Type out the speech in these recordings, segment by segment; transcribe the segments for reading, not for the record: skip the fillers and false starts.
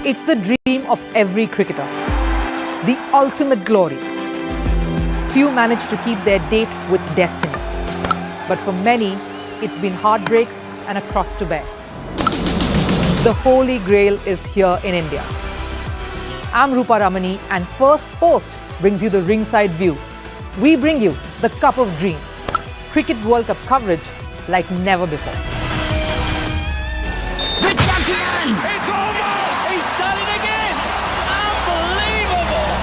It's the dream of every cricketer, the ultimate glory. Few manage to keep their date with destiny. But for many, it's been heartbreaks and a cross to bear. The Holy Grail is here in India. I'm Rupha Ramani, and Firstpost brings you the ringside view. We bring you the Cup of Dreams. Cricket World Cup coverage like never before. The champion! It's over! He's done it again! Unbelievable!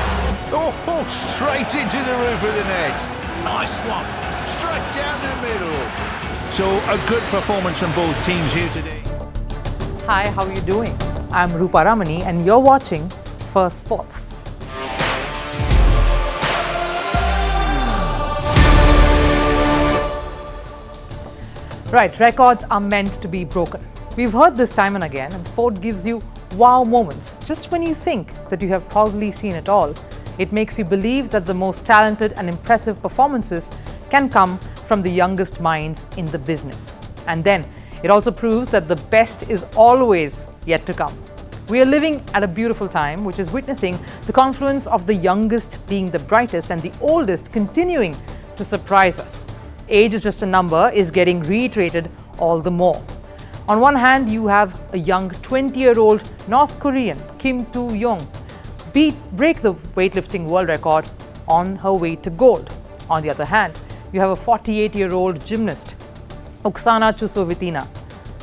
Oh, straight into the roof of the net. Nice one. Straight down the middle. So a good performance from both teams here today. Hi, how are you doing? I'm Rupha Ramani, and you're watching Firstpost. Right, records are meant to be broken. We've heard this time and again, and sport gives you wow moments. Just when you think that you have probably seen it all, it makes you believe that the most talented and impressive performances can come from the youngest minds in the business. And then it also proves that the best is always yet to come. We are living at a beautiful time, which is witnessing the confluence of the youngest being the brightest and the oldest continuing to surprise us. Age is just a number is getting reiterated all the more. On one hand, you have a young 20-year-old North Korean, Kim Tu-young, break the weightlifting world record on her way to gold. On the other hand, you have a 48-year-old gymnast, Oksana Chusovitina,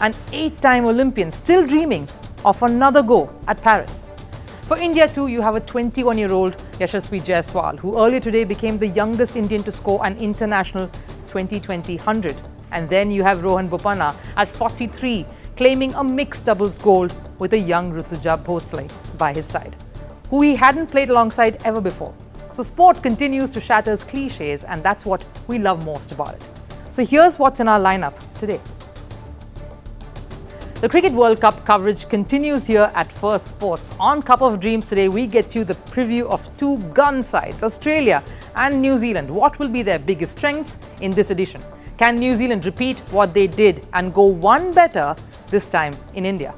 an 8-time Olympian still dreaming of another go at Paris. For India too, you have a 21-year-old Yashasvi Jaiswal, who earlier today became the youngest Indian to score an international 2020 100. And then you have Rohan Bopanna at 43, claiming a mixed doubles gold with a young Rutuja Bhosle by his side, who he hadn't played alongside ever before. So sport continues to shatter cliches, and that's what we love most about it. So here's what's in our lineup today. The Cricket World Cup coverage continues here at Firstpost. On Cup of Dreams today, we get you the preview of two gun sides, Australia and New Zealand. What will be their biggest strengths in this edition? Can New Zealand repeat what they did and go one better this time in India?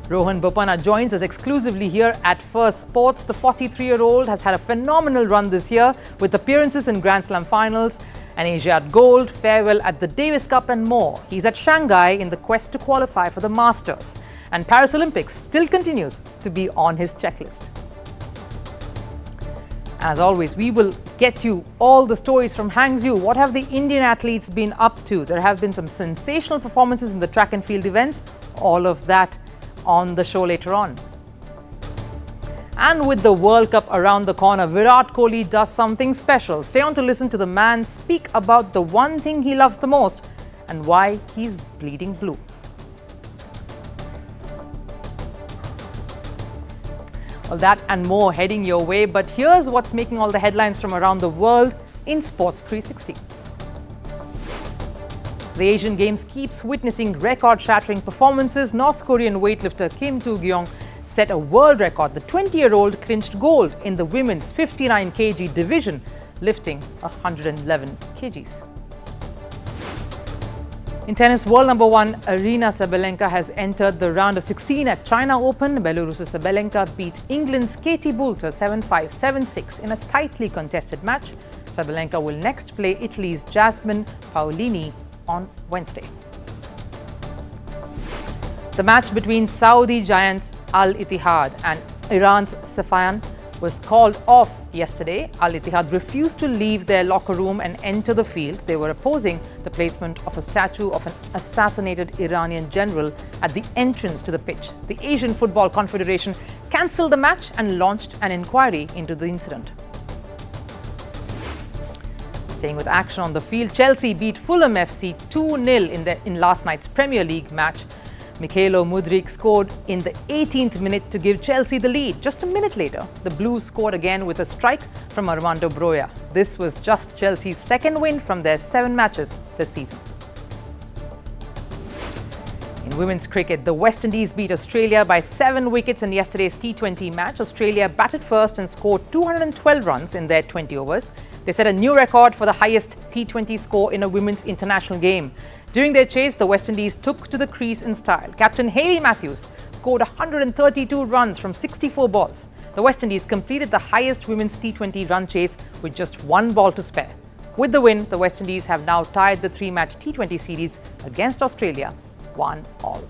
Rohan Bopanna joins us exclusively here at Firstpost. The 43-year-old has had a phenomenal run this year with appearances in Grand Slam finals, an Asiad Gold, farewell at the Davis Cup and more. He's at Shanghai in the quest to qualify for the Masters. And Paris Olympics still continues to be on his checklist. As always, we will get you all the stories from Hangzhou. What have the Indian athletes been up to? There have been some sensational performances in the track and field events. All of that on the show later on. And with the World Cup around the corner, Virat Kohli does something special. Stay on to listen to the man speak about the one thing he loves the most and why he's bleeding blue. Well, that and more heading your way, but here's what's making all the headlines from around the world in Sports 360. The Asian Games keeps witnessing record-shattering performances. North Korean weightlifter Kim Tu-young set a world record. The 20-year-old clinched gold in the women's 59 kg division, lifting 111 kgs. In tennis, world number 1 Aryna Sabalenka has entered the round of 16 at China Open. Belarus's Sabalenka beat England's Katie Boulter 7-5, 7-6 in a tightly contested match. Sabalenka will next play Italy's Jasmine Paolini on Wednesday. The match between Saudi giants Al Ittihad and Iran's Safayan was called off yesterday. Al Ittihad refused to leave their locker room and enter the field. They were opposing the placement of a statue of an assassinated Iranian general at the entrance to the pitch. The Asian Football Confederation cancelled the match and launched an inquiry into the incident. Staying with action on the field, Chelsea beat Fulham FC 2-0 in last night's Premier League match. Mikhailo Mudryk scored in the 18th minute to give Chelsea the lead. Just a minute later, the Blues scored again with a strike from Armando Broja. This was just Chelsea's second win from their 7 matches this season. In women's cricket, the West Indies beat Australia by 7 wickets in yesterday's T20 match. Australia batted first and scored 212 runs in their 20 overs. They set a new record for the highest T20 score in a women's international game. During their chase, the West Indies took to the crease in style. Captain Hayley Matthews scored 132 runs from 64 balls. The West Indies completed the highest women's T20 run chase with just one ball to spare. With the win, the West Indies have now tied the three-match T20 series against Australia 1-1.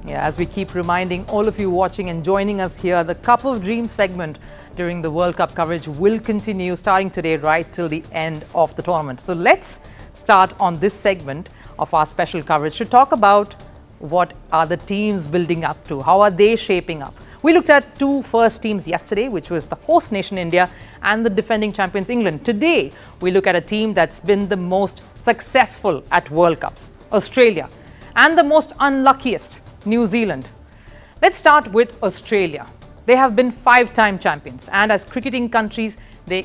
Yeah, as we keep reminding all of you watching and joining us here, the Cup of Dreams segment during the World Cup coverage will continue starting today right till the end of the tournament. So let's start on this segment of our special coverage to talk about what are the teams building up to, how are they shaping up. We looked at two first teams yesterday, which was the host nation India and the defending champions England. Today, we look at a team that's been the most successful at World Cups, Australia, and the most unluckiest, New Zealand. Let's start with Australia. They have been 5-time champions, and as cricketing countries they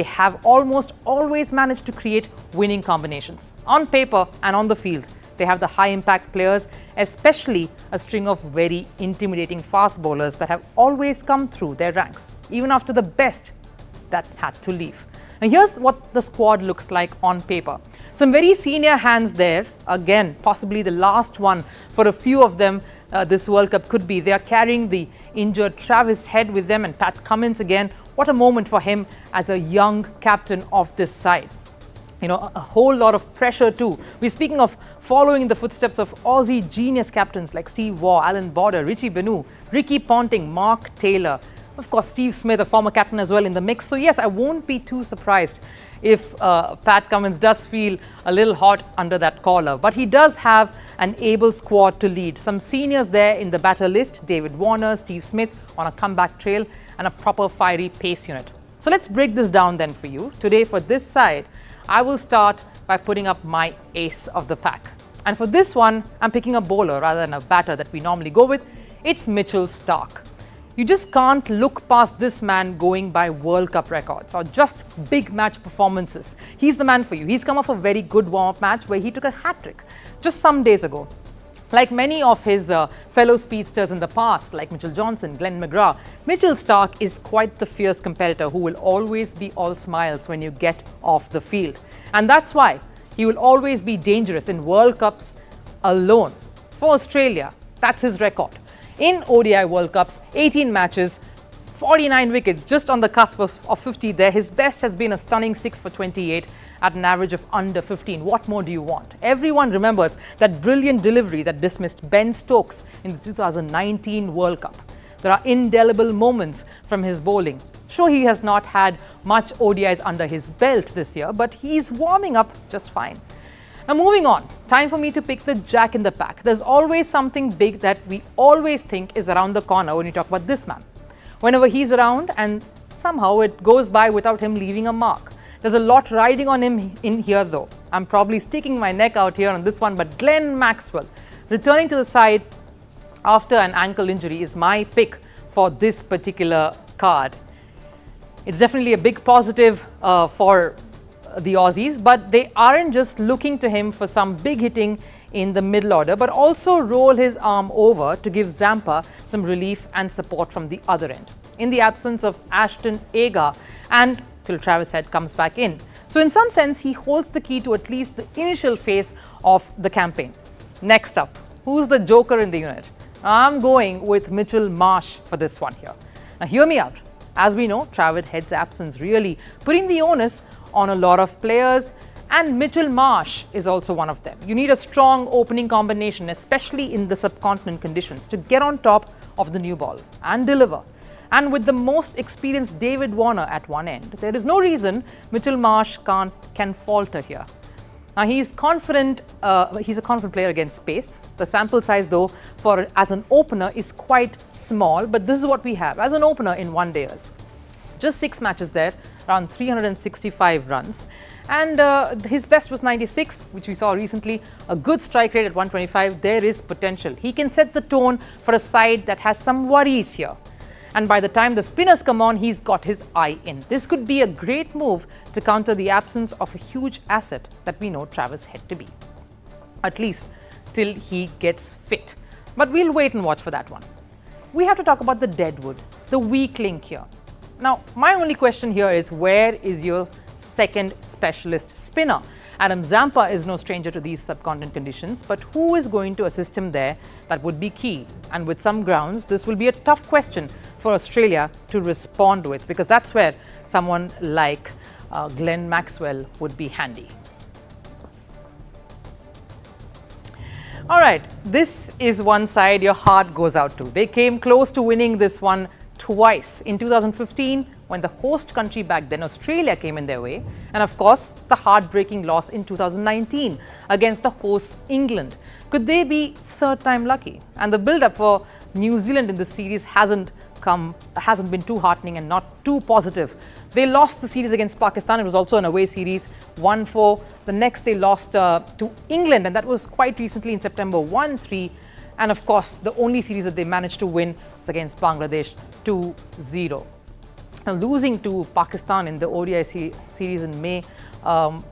have almost always managed to create winning combinations. On paper and on the field, they have the high impact players, especially a string of very intimidating fast bowlers that have always come through their ranks, even after the best that had to leave. Now here's what the squad looks like on paper. Some very senior hands there, again possibly the last one for a few of them this World Cup could be. They are carrying the injured Travis Head with them, and Pat Cummins again. What a moment for him as a young captain of this side. You know, a whole lot of pressure too. We're speaking of following in the footsteps of Aussie genius captains like Steve Waugh, Alan Border, Richie Benu, Ricky Ponting, Mark Taylor. Of course, Steve Smith, a former captain as well in the mix. So yes, I won't be too surprised if Pat Cummins does feel a little hot under that collar. But he does have an able squad to lead. Some seniors there in the batter list, David Warner, Steve Smith on a comeback trail, and a proper fiery pace unit. So let's break this down then for you. Today for this side, I will start by putting up my ace of the pack. And for this one, I'm picking a bowler rather than a batter that we normally go with. It's Mitchell Starc. You just can't look past this man going by World Cup records or just big match performances. He's the man for you. He's come off a very good warm-up match where he took a hat-trick just some days ago. Like many of his fellow speedsters in the past, like Mitchell Johnson, Glenn McGrath, Mitchell Starc is quite the fierce competitor who will always be all smiles when you get off the field. And that's why he will always be dangerous in World Cups alone. For Australia, that's his record. In ODI World Cups, 18 matches, 49 wickets, just on the cusp of 50 there. His best has been a stunning 6 for 28 at an average of under 15. What more do you want? Everyone remembers that brilliant delivery that dismissed Ben Stokes in the 2019 World Cup. There are indelible moments from his bowling. Sure, he has not had much ODIs under his belt this year, but he's warming up just fine. Now moving on, time for me to pick the jack in the pack. There's always something big that we always think is around the corner when you talk about this man. Whenever he's around, and somehow it goes by without him leaving a mark. There's a lot riding on him in here though. I'm probably sticking my neck out here on this one, but Glenn Maxwell returning to the side after an ankle injury is my pick for this particular card. It's definitely a big positive for the Aussies, but they aren't just looking to him for some big hitting in the middle order, but also roll his arm over to give Zampa some relief and support from the other end, in the absence of Ashton Agar and till Travis Head comes back in. So in some sense, he holds the key to at least the initial phase of the campaign. Next up, who's the joker in the unit? I'm going with Mitchell Marsh for this one here. Now hear me out. As we know, Travis Head's absence really putting the onus on a lot of players, and Mitchell Marsh is also one of them. You need a strong opening combination, especially in the subcontinent conditions, to get on top of the new ball and deliver. And with the most experienced David Warner at one end, there is no reason Mitchell Marsh can falter here. Now he's confident. He's a confident player against pace. The sample size, though, as an opener is quite small, but this is what we have as an opener in one dayers. Just 6 matches there, around 365 runs. And his best was 96, which we saw recently. A good strike rate at 125. There is potential. He can set the tone for a side that has some worries here. And by the time the spinners come on, he's got his eye in. This could be a great move to counter the absence of a huge asset that we know Travis Head to be. At least till he gets fit. But we'll wait and watch for that one. we have to talk about the deadwood, the weak link here. Now, my only question here is, where is your second specialist spinner? Adam Zampa is no stranger to these subcontinent conditions, but who is going to assist him there? That would be key. And with some grounds, this will be a tough question for Australia to respond with, because that's where someone like Glenn Maxwell would be handy. All right, this is one side your heart goes out to. They came close to winning this one twice. In 2015, when the host country back then, Australia, came in their way. And of course, the heartbreaking loss in 2019 against the host England. Could they be third time lucky? And the build-up for New Zealand in this series hasn't been too heartening and not too positive. They lost the series against Pakistan. It was also an away series, 1-4. The next they lost to England, and that was quite recently in September, 1-3. And of course, the only series that they managed to win was against Bangladesh, 2-0. Now, losing to Pakistan in the ODI series in May, all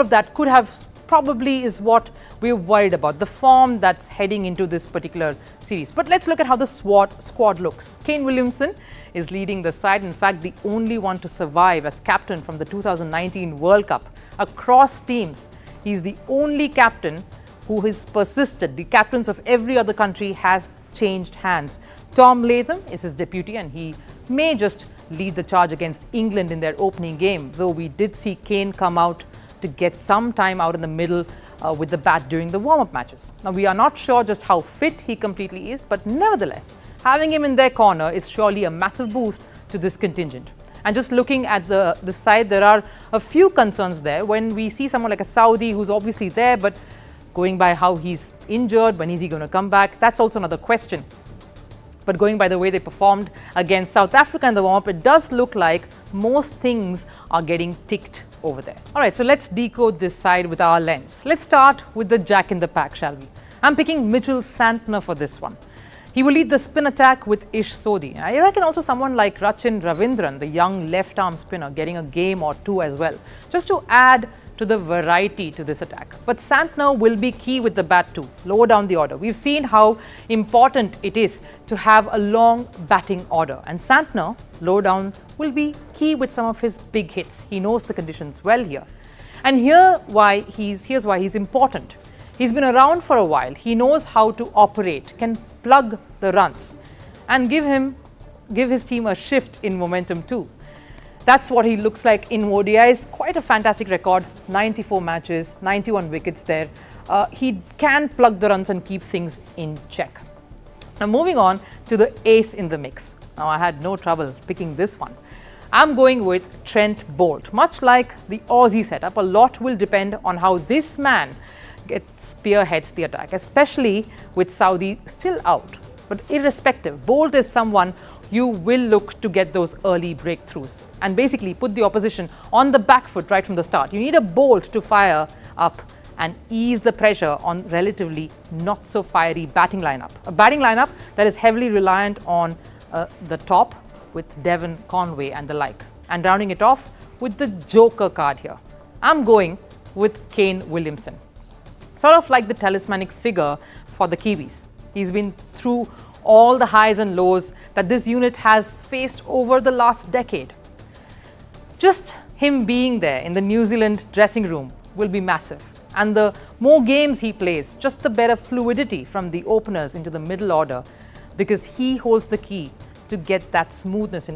of that could have probably is what we're worried about, the form that's heading into this particular series. But let's look at how the squad looks. Kane Williamson is leading the side. In fact, the only one to survive as captain from the 2019 World Cup across teams. He's the only captain who has persisted. The captains of every other country has changed hands. Tom Latham is his deputy, and he may just lead the charge against England in their opening game, though we did see Kane come out to get some time out in the middle with the bat during the warm-up matches. Now, we are not sure just how fit he completely is, but nevertheless, having him in their corner is surely a massive boost to this contingent. And just looking at the side, there are a few concerns there. When we see someone like a Saudi who's obviously there, but going by how he's injured, when is he going to come back? That's also another question. But going by the way they performed against South Africa in the warm-up, it does look like most things are getting ticked over there. All right, so let's decode this side with our lens. Let's start with the jack in the pack, shall we? I'm picking Mitchell Santner for this one. He will lead the spin attack with Ish Sodhi. I reckon also someone like Rachin Ravindran, the young left-arm spinner, getting a game or two as well, just to add to the variety to this attack. But Santner will be key with the bat too, lower down the order. We've seen how important it is to have a long batting order, and Santner, low down, will be key with some of his big hits. He knows the conditions well here. And here's why he's important. He's been around for a while. He knows how to operate, can plug the runs, and give his team a shift in momentum too. That's what he looks like in ODIs. Quite a fantastic record, 94 matches, 91 wickets there. He can plug the runs and keep things in check. Now, moving on to the ace in the mix. Now, I had no trouble picking this one. I'm going with Trent Boult. Much like the Aussie setup, a lot will depend on how this man spearheads the attack, especially with Saudi still out. But irrespective, Boult is someone you will look to get those early breakthroughs and basically put the opposition on the back foot right from the start. You need a Boult to fire up and ease the pressure on relatively not so fiery batting lineup. A batting lineup that is heavily reliant on the top with Devon Conway and the like. And rounding it off with the joker card here. I'm going with Kane Williamson. Sort of like the talismanic figure for the Kiwis. He's been through all the highs and lows that this unit has faced over the last decade. Just him being there in the New Zealand dressing room will be massive. And the more games he plays, just the better fluidity from the openers into the middle order, because he holds the key to get that smoothness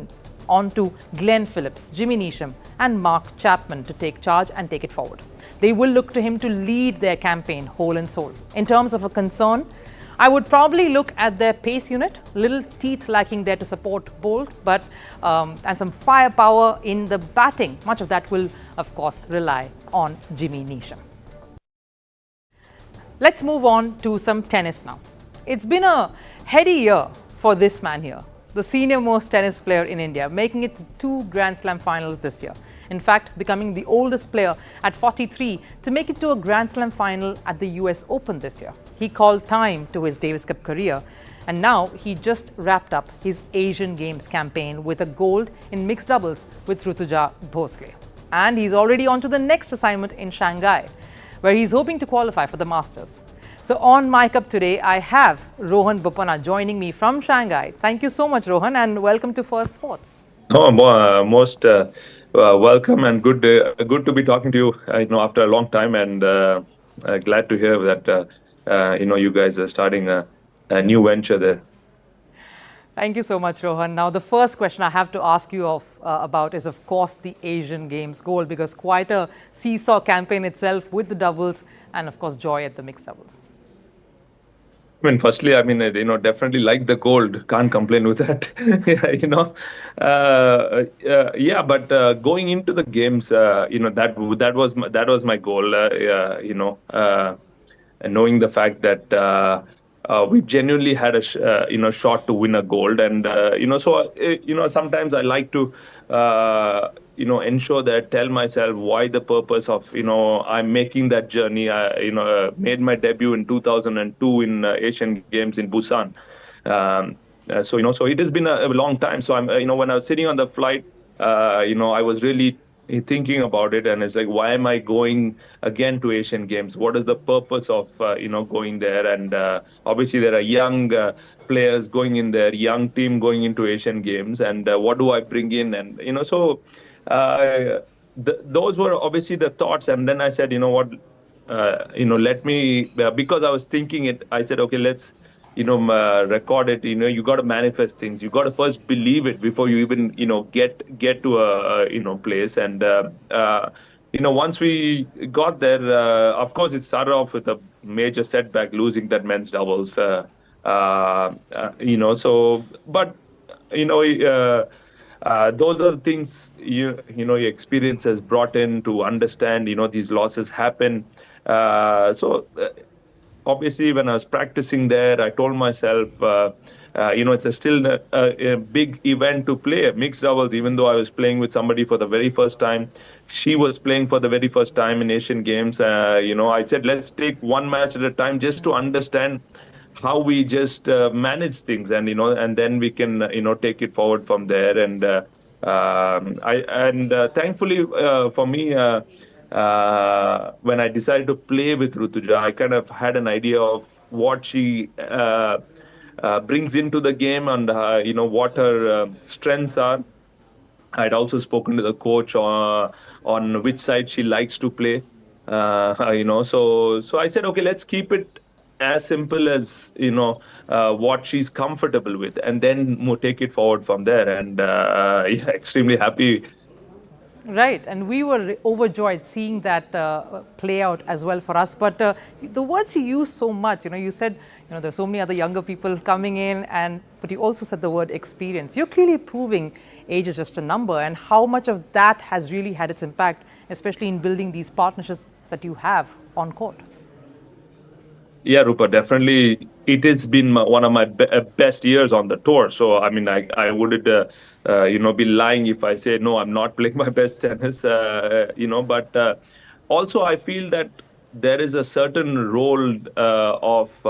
onto Glenn Phillips, Jimmy Neesham and Mark Chapman to take charge and take it forward. They will look to him to lead their campaign whole and soul. In terms of a concern, I would probably look at their pace unit, little teeth lacking there to support Boult, but and some firepower in the batting. Much of that will, of course, rely on Jimmy Neesham. Let's move on to some tennis now. It's been a heady year for this man here, the senior most tennis player in India, making it to 2 Grand Slam finals this year. In fact, becoming the oldest player at 43 to make it to a Grand Slam final at the US Open this year. He called time to his Davis Cup career, and now he just wrapped up his Asian Games campaign with a gold in mixed doubles with Rutuja Bhosle. And he's already on to the next assignment in Shanghai, where he's hoping to qualify for the Masters. So on mic up today, I have Rohan Bopanna joining me from Shanghai. Thank you so much, Rohan, and welcome to First Sports. Oh, most welcome and good to be talking to you. After a long time, and glad to hear that you guys are starting a new venture there. Thank you so much, Rohan. Now, the first question I have to ask you about is, of course, the Asian Games gold, because quite a seesaw campaign itself with the doubles and, of course, joy at the mixed doubles. Firstly, definitely like the gold. Can't complain with that. But going into the games, that was my goal. And knowing the fact that we genuinely had shot to win a gold, and sometimes I like to ensure that, tell myself why the purpose of I'm making that journey. I made my debut in 2002 in Asian Games in Busan. So it has been a long time. So I'm when I was sitting on the flight, I was really thinking about it, and it's like, why am I going again to Asian Games? What is the purpose of going there? And obviously there are young players going in there, young team going into Asian Games, and what do I bring in? And those were obviously the thoughts. And then I said, what, let me, because I was thinking it, I said, okay, let's record it. You got to manifest things. You got to first believe it before you even get to a place. And once we got there, of course it started off with a major setback, losing that men's doubles. So but those are the things your experience has brought in to understand. These losses happen. Obviously, when I was practicing there, I told myself, it's still a big event to play mixed doubles, even though I was playing with somebody for the very first time. She was playing for the very first time in Asian Games. I said, let's take one match at a time just to understand how we just manage things, and then we can, take it forward from there. And thankfully for me, when I decided to play with Rutuja, I kind of had an idea of what she brings into the game, and what her strengths are. I'd also spoken to the coach on which side she likes to play. So I said, okay, let's keep it as simple as what she's comfortable with, and then take it forward from there. And extremely happy. Right, and we were overjoyed seeing that play out as well for us. But the words you use so much, you said, there's so many other younger people coming in, but you also said the word experience. You're clearly proving age is just a number, and how much of that has really had its impact, especially in building these partnerships that you have on court. Yeah, Rupa, definitely. It has been one of my best years on the tour. So, I wouldn't, be lying if I say, no, I'm not playing my best tennis, but also I feel that there is a certain role of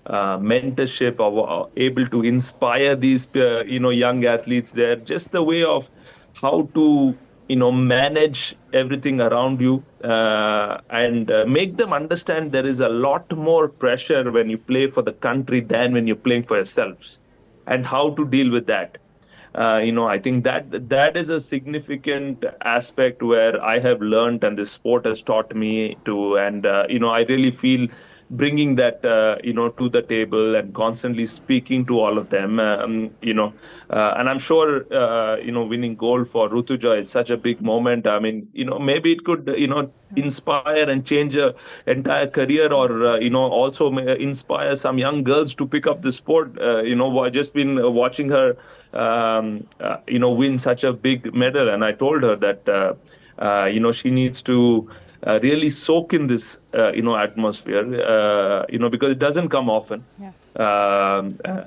mentorship, of able to inspire these, young athletes there, just the way of how to manage everything around you, and make them understand there is a lot more pressure when you play for the country than when you're playing for yourselves, and how to deal with that. I think that is a significant aspect where I have learned, and this sport has taught me to. And I really feel bringing that to the table and constantly speaking to all of them. And I'm sure winning gold for Rutuja is such a big moment. Maybe it could inspire and change a entire career, or also inspire some young girls to pick up the sport. I've just been watching her win such a big medal, and I told her that she needs to really soak in this atmosphere, because it doesn't come often. Yeah.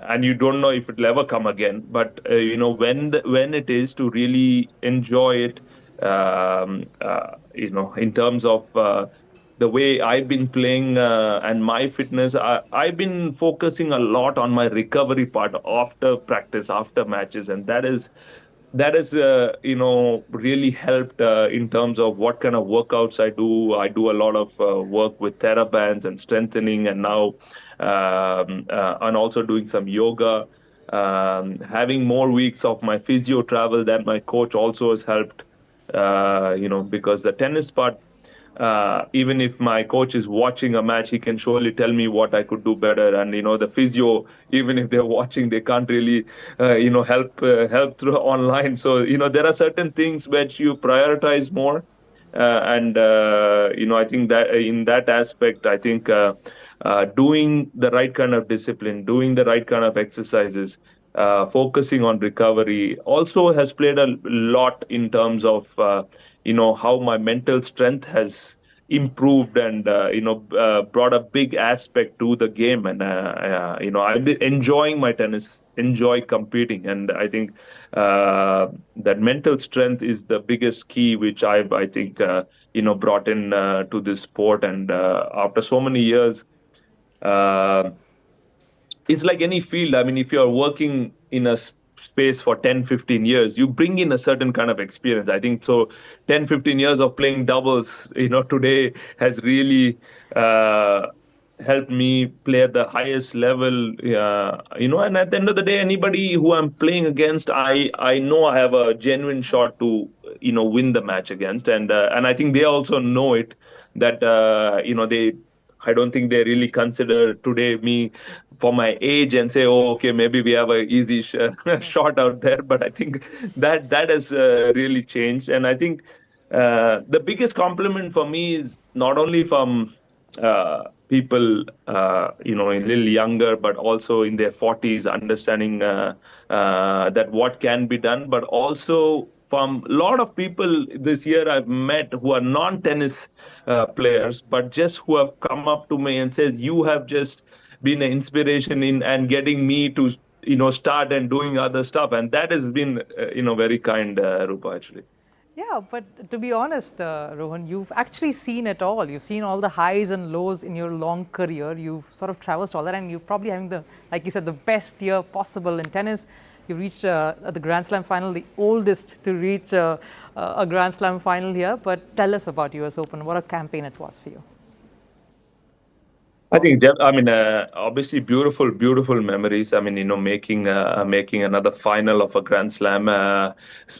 And you don't know if it'll ever come again. But when it is, to really enjoy it, in terms of the way I've been playing and my fitness, I've been focusing a lot on my recovery part after practice, after matches, and that is that has really helped in terms of what kind of workouts I do. I do a lot of work with therabands and strengthening, and now and also doing some yoga. Having more weeks of my physio travel than my coach also has helped. Because the tennis part, even if my coach is watching a match, he can surely tell me what I could do better. And the physio, even if they're watching, they can't really help through online. So there are certain things which you prioritize more. I think that in that aspect, I think doing the right kind of discipline, doing the right kind of exercises, focusing on recovery also has played a lot in terms of how my mental strength has improved, and brought a big aspect to the game. And I've been enjoying my tennis, enjoy competing, and I think that mental strength is the biggest key which I think brought in to this sport. And after so many years, uh, it's like any field. I mean, if you're working in a space for 10, 15 years, you bring in a certain kind of experience. I think so. 10, 15 years of playing doubles, today has really uh, helped me play at the highest level. And at the end of the day, anybody who I'm playing against, I know I have a genuine shot to win the match against. And I think they also know it, that they, I don't think they really consider today me for my age and say, oh, okay, maybe we have a easy Yes. shot out there. But I think that has really changed. And I think the biggest compliment for me is not only from people, a little younger, but also in their 40s, understanding that what can be done, but also from a lot of people this year I've met who are non-tennis players, but just who have come up to me and said, "You have just been an inspiration in and getting me to start and doing other stuff," and that has been very kind, Rupa, actually. Yeah, but to be honest, Rohan, you've actually seen it all. You've seen all the highs and lows in your long career. You've sort of traversed all that, and you're probably having like you said, the best year possible in tennis. You reached the Grand Slam final, the oldest to reach a Grand Slam final here. But tell us about US Open. What a campaign it was for you. I think, I mean, obviously, beautiful, beautiful memories. I mean, making another final of a Grand Slam.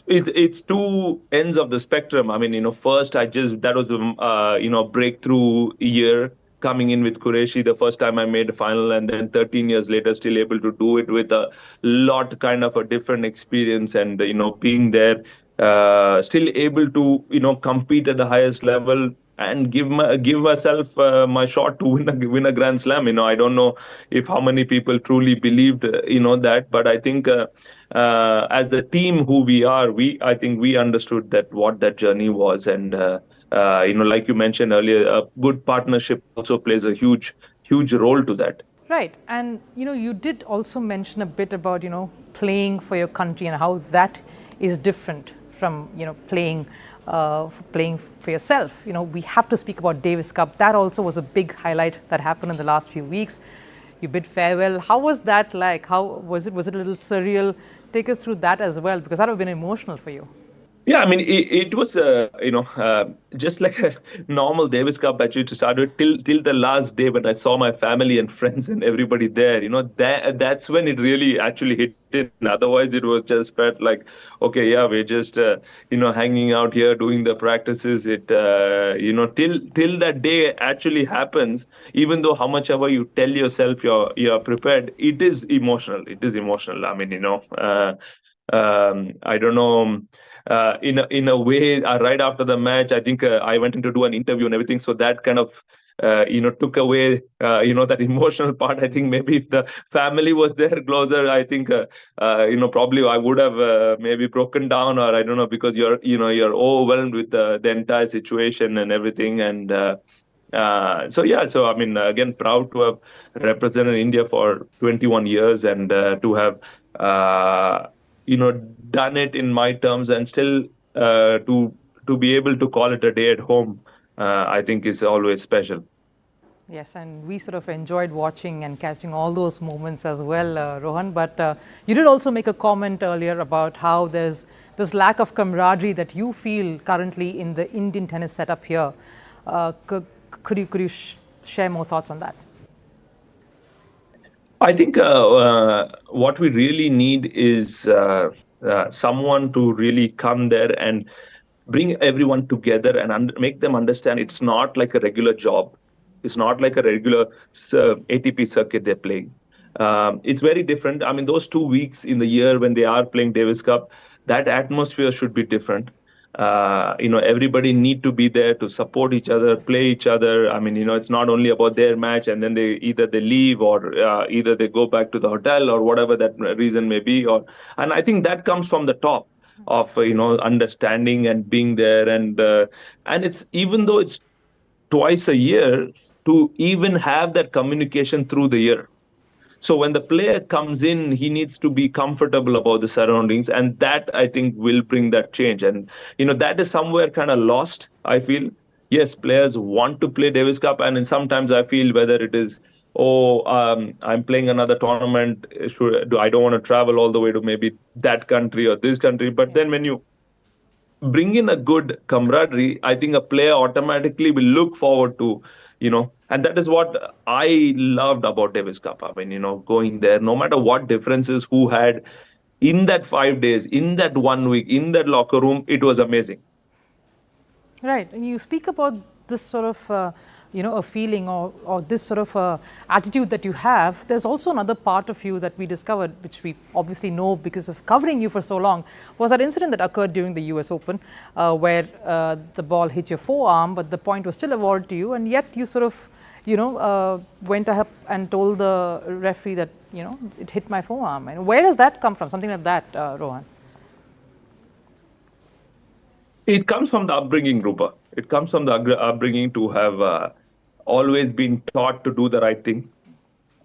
It's two ends of the spectrum. I mean, first, that was a breakthrough year coming in with Qureshi. The first time I made a final, and then 13 years later, still able to do it with a lot kind of a different experience, and being there, still able to compete at the highest level and give myself my shot to win a Grand Slam. I don't know if how many people truly believed that, but I think as the team who we are, I think we understood that what that journey was. And like you mentioned earlier, a good partnership also plays a huge role to that. Right, and you did also mention a bit about playing for your country and how that is different from playing for yourself. We have to speak about Davis Cup. That also was a big highlight that happened in the last few weeks. You bid farewell. How was that like? How was it? Was it a little surreal? Take us through that as well, because that would have been emotional for you. Yeah, I mean, it was just like a normal Davis Cup actually to start with till the last day when I saw my family and friends and everybody there. That's when it really actually hit in. Otherwise, it was just felt like, okay, yeah, we're just hanging out here doing the practices. Till that day actually happens. Even though how much ever you tell yourself you're prepared, it is emotional. It is emotional. I mean, I don't know. In a way, right after the match, I think I went in to do an interview and everything. So that kind of took away that emotional part. I think maybe if the family was there closer, I think probably I would have maybe broken down, or I don't know, because you're overwhelmed with the entire situation and everything. And so yeah, so I mean, again, proud to have represented India for 21 years, and to have done it in my terms, and still to be able to call it a day at home, I think is always special. Yes, and we sort of enjoyed watching and catching all those moments as well, Rohan. But you did also make a comment earlier about how there's this lack of camaraderie that you feel currently in the Indian tennis setup here. Could you share more thoughts on that? I think what we really need is someone to really come there and bring everyone together and make them understand it's not like a regular job. It's not like a regular ATP circuit they're playing. It's very different. I mean, those 2 weeks in the year when they are playing Davis Cup, that atmosphere should be different. Everybody need to be there to support each other, play each other. I mean, it's not only about their match and then they either they leave or either they go back to the hotel or whatever that reason may be. And I think that comes from the top of understanding and being there, and it's, even though it's twice a year, to even have that communication through the year. So when the player comes in, he needs to be comfortable about the surroundings, and that I think will bring that change. And that is somewhere kind of lost, I feel. Yes, players want to play Davis Cup, and sometimes I feel whether it is, I'm playing another tournament, I don't want to travel all the way to maybe that country or this country. But then when you bring in a good camaraderie, I think a player automatically will look forward to, and that is what I loved about Davis Cup. I mean, going there, no matter what differences who had in that 5 days, in that 1 week, in that locker room, it was amazing. Right, and you speak about this sort of, a feeling or this sort of attitude that you have. There's also another part of you that we discovered, which we obviously know because of covering you for so long, was that incident that occurred during the US Open where the ball hit your forearm, but the point was still awarded to you, and yet you sort of, went ahead and told the referee that, it hit my forearm. And where does that come from, something like that, Rohan? It comes from the upbringing, Rupa. It comes from the upbringing to have always been taught to do the right thing.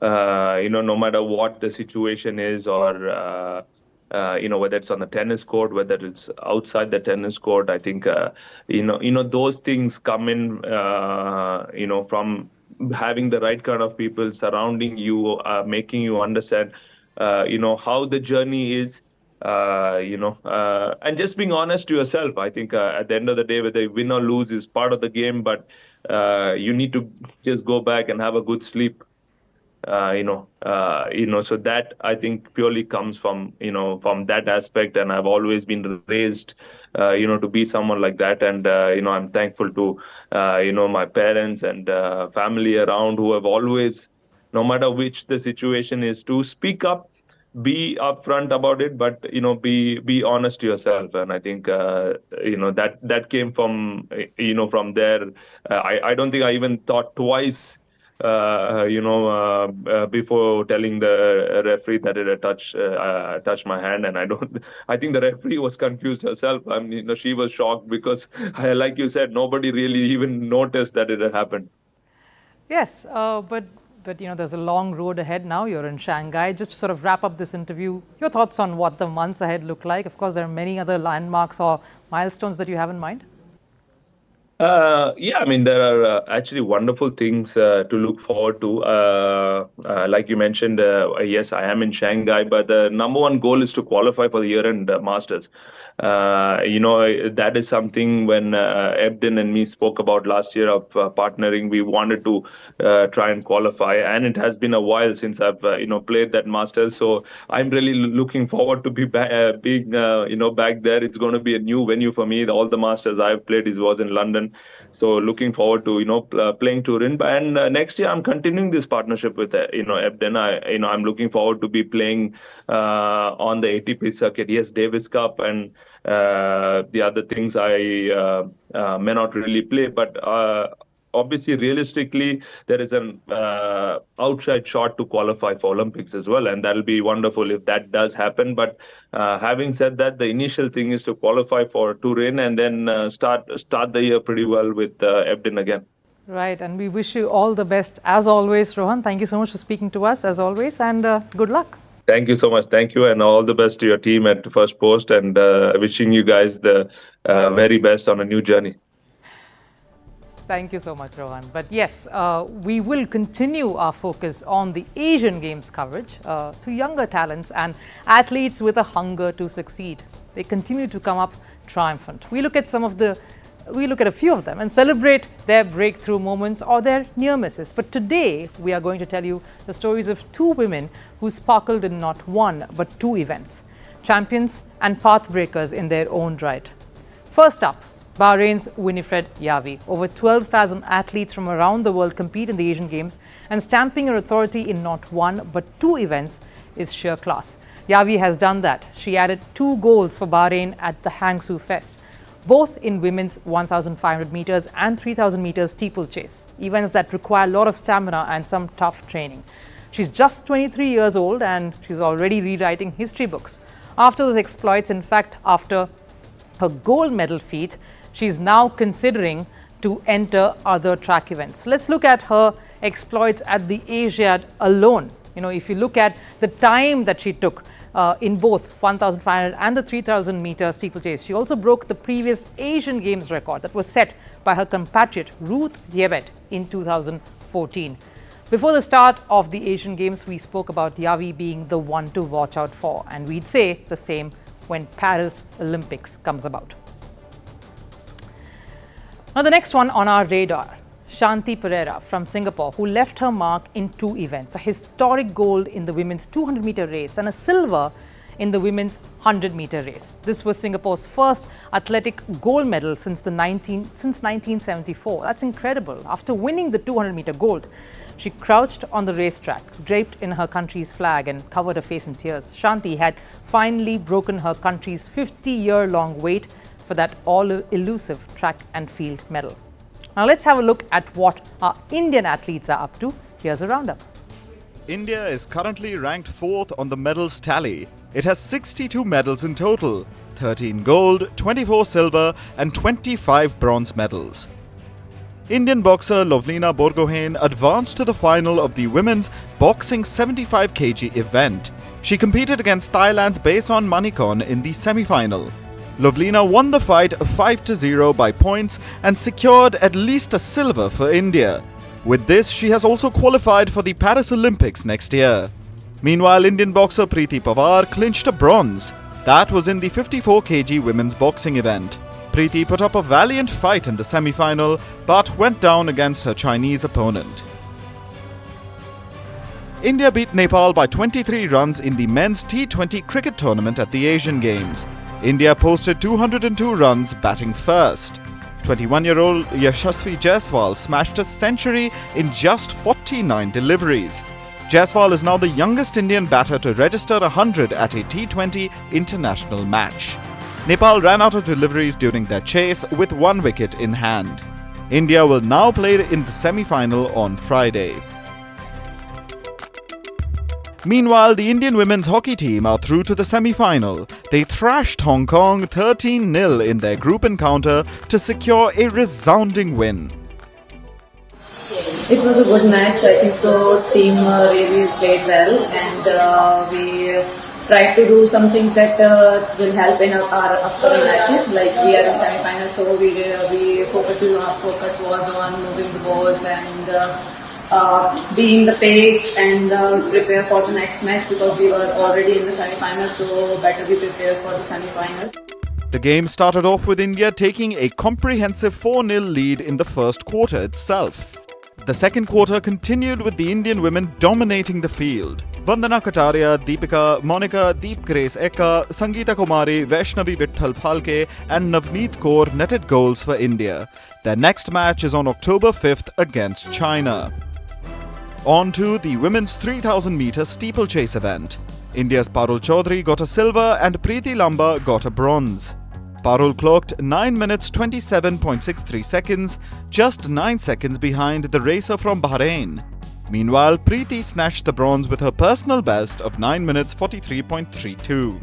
No matter what the situation is, or whether it's on the tennis court, whether it's outside the tennis court. I think those things come in, from having the right kind of people surrounding you, making you understand, how the journey is. And just being honest to yourself. I think at the end of the day, whether you win or lose is part of the game, but you need to just go back and have a good sleep. So that I think purely comes from that aspect, and I've always been raised, to be someone like that, and I'm thankful to my parents and family around who have always, no matter which the situation is, to speak up, be upfront about it, but be honest to yourself. And I think that came from from there. I don't think I even thought twice before telling the referee that it had touched my hand. And I think the referee was confused herself. I mean, she was shocked because, like you said, nobody really even noticed that it had happened. Yes, but there's a long road ahead now. You're in Shanghai. Just to sort of wrap up this interview, your thoughts on what the months ahead look like? Of course, there are many other landmarks or milestones that you have in mind. Yeah, I mean, there are actually wonderful things to look forward to. Like you mentioned, yes, I am in Shanghai, but the number one goal is to qualify for the year-end Masters. That is something when Ebden and me spoke about last year of partnering, we wanted to try and qualify, and it has been a while since I've played that Masters. So I'm really looking forward to being back there. It's going to be a new venue for me. All the Masters I've played was in London. So looking forward to playing Turin, and next year I'm continuing this partnership with Ebden. I'm looking forward to be playing on the ATP circuit. Yes, Davis Cup and the other things I may not really play, but obviously, realistically, there is an outside shot to qualify for Olympics as well, and that'll be wonderful if that does happen. But having said that, the initial thing is to qualify for Turin and then start the year pretty well with Ebden again. Right, and we wish you all the best as always, Rohan. Thank you so much for speaking to us as always, and good luck. Thank you so much. Thank you, and all the best to your team at Firstpost, and wishing you guys the very best on a new journey. Thank you so much, Rohan. But yes, we will continue our focus on the Asian Games coverage to younger talents and athletes with a hunger to succeed. They continue to come up triumphant. We look at a few of them and celebrate their breakthrough moments or their near misses. But today, we are going to tell you the stories of two women who sparkled in not one but two events, champions and pathbreakers in their own right. First up, Bahrain's Winfred Yavi. Over 12,000 athletes from around the world compete in the Asian Games, and stamping her authority in not one but two events is sheer class. Yavi has done that. She added 2 goals for Bahrain at the Hangzhou Fest, both in women's 1,500 meters and 3,000 meters steeplechase, events that require a lot of stamina and some tough training. She's just 23 years old and she's already rewriting history books. After those exploits, in fact, after her gold medal feat, she's now considering to enter other track events. Let's look at her exploits at the Asiad alone. If you look at the time that she took in both 1,500 and the 3,000 meter steeplechase, she also broke the previous Asian Games record that was set by her compatriot Ruth Yebet in 2014. Before the start of the Asian Games, we spoke about Yavi being the one to watch out for, and we'd say the same when Paris Olympics comes about. Now, the next one on our radar, Shanti Pereira from Singapore, who left her mark in 2 events, a historic gold in the women's 200-meter race and a silver in the women's 100-meter race. This was Singapore's first athletic gold medal since 1974. That's incredible. After winning the 200-meter gold, she crouched on the racetrack, draped in her country's flag and covered her face in tears. Shanti had finally broken her country's 50-year-long wait for that all-elusive track and field medal. Now let's have a look at what our Indian athletes are up to. Here's a roundup. India is currently ranked 4th on the medals tally. It has 62 medals in total, 13 gold, 24 silver and 25 bronze medals. Indian boxer Lovlina Borgohain advanced to the final of the women's boxing 75 kg event. She competed against Thailand's Bason Manikon in the semi-final. Lovlina won the fight 5-0 by points and secured at least a silver for India. With this, she has also qualified for the Paris Olympics next year. Meanwhile, Indian boxer Preeti Pawar clinched a bronze. That was in the 54 kg women's boxing event. Preeti put up a valiant fight in the semi-final but went down against her Chinese opponent. India beat Nepal by 23 runs in the men's T20 cricket tournament at the Asian Games. India posted 202 runs batting first. 21-year-old Yashasvi Jaiswal smashed a century in just 49 deliveries. Jaiswal is now the youngest Indian batter to register 100 at a T20 international match. Nepal ran out of deliveries during their chase with 1 wicket in hand. India will now play in the semi-final on Friday. Meanwhile, the Indian women's hockey team are through to the semi-final. They thrashed Hong Kong 13-0 in their group encounter to secure a resounding win. It was a good match. I think so. Team really played well, and we tried to do some things that will help in our upcoming matches. Like we are in semi-finals, so our focus was on moving the balls and being the pace and prepare for the next match, because we were already in the semi-finals, so better be prepared for the semi-finals. The game started off with India taking a comprehensive 4-0 lead in the first quarter itself. The second quarter continued with the Indian women dominating the field. Vandana Kataria, Deepika, Monica, Deep Grace Ekka, Sangeeta Kumari, Vaishnavi Vitthal Phalke and Navneet Kaur netted goals for India. Their next match is on October 5th against China. On to the women's 3,000-meter steeplechase event. India's Parul Chaudhary got a silver and Preeti Lamba got a bronze. Parul clocked 9 minutes 27.63 seconds, just 9 seconds behind the racer from Bahrain. Meanwhile, Preeti snatched the bronze with her personal best of 9 minutes 43.32.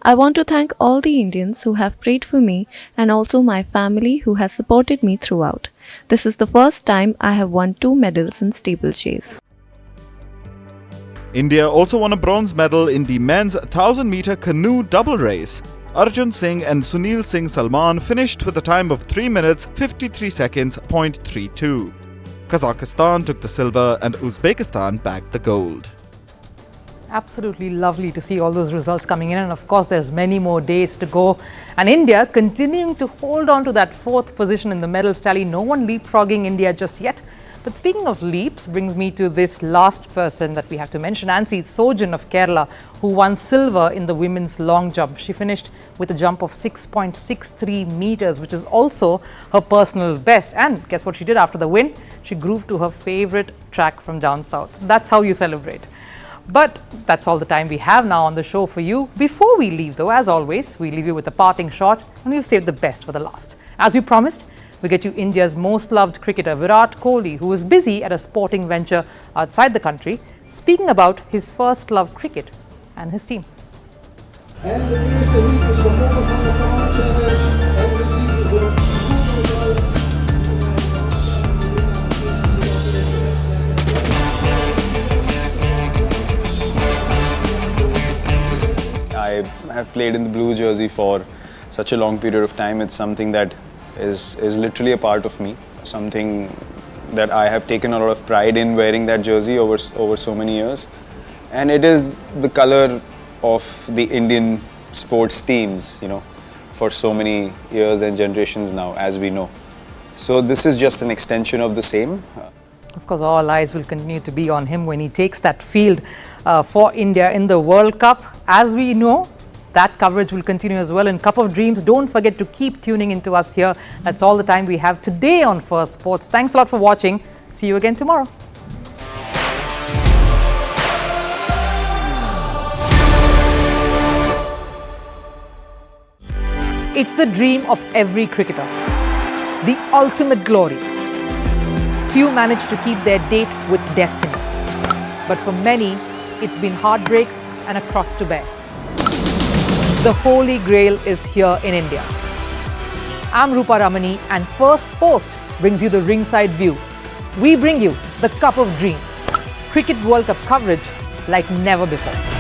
I want to thank all the Indians who have prayed for me and also my family who has supported me throughout. This is the first time I have won 2 medals in steeplechase. India also won a bronze medal in the men's 1,000-meter canoe double race. Arjun Singh and Sunil Singh Salman finished with a time of 3 minutes 53 seconds .32. Kazakhstan took the silver and Uzbekistan bagged the gold. Absolutely lovely to see all those results coming in, and of course there's many more days to go, and India continuing to hold on to that 4th position in the medals tally. No one leapfrogging India just yet. But speaking of leaps, brings me to this last person that we have to mention, Ansi Sojan of Kerala, who won silver in the women's long jump. She finished with a jump of 6.63 meters, which is also her personal best. And guess what she did after the win? She grooved to her favorite track from down south. That's how you celebrate. But that's all the time we have now on the show for you. Before we leave though, as always, we leave you with a parting shot, and we've saved the best for the last. As we promised, we get you India's most loved cricketer, Virat Kohli, who is busy at a sporting venture outside the country, speaking about his first love, cricket, and his team. I have played in the blue jersey for such a long period of time. It's something that is literally a part of me, something that I have taken a lot of pride in wearing that jersey over so many years. And it is the color of the Indian sports teams, for so many years and generations now, as we know. So this is just an extension of the same. Of course, all eyes will continue to be on him when he takes that field for India in the World Cup. As we know, that coverage will continue as well in Cup of Dreams. Don't forget to keep tuning into us here. That's all the time we have today on Firstpost. Thanks a lot for watching. See you again tomorrow. It's the dream of every cricketer, the ultimate glory. Few manage to keep their date with destiny. But for many, it's been heartbreaks and a cross to bear. The Holy Grail is here in India. I'm Rupha Ramani, and Firstpost brings you the ringside view. We bring you the Cup of Dreams. Cricket World Cup coverage like never before.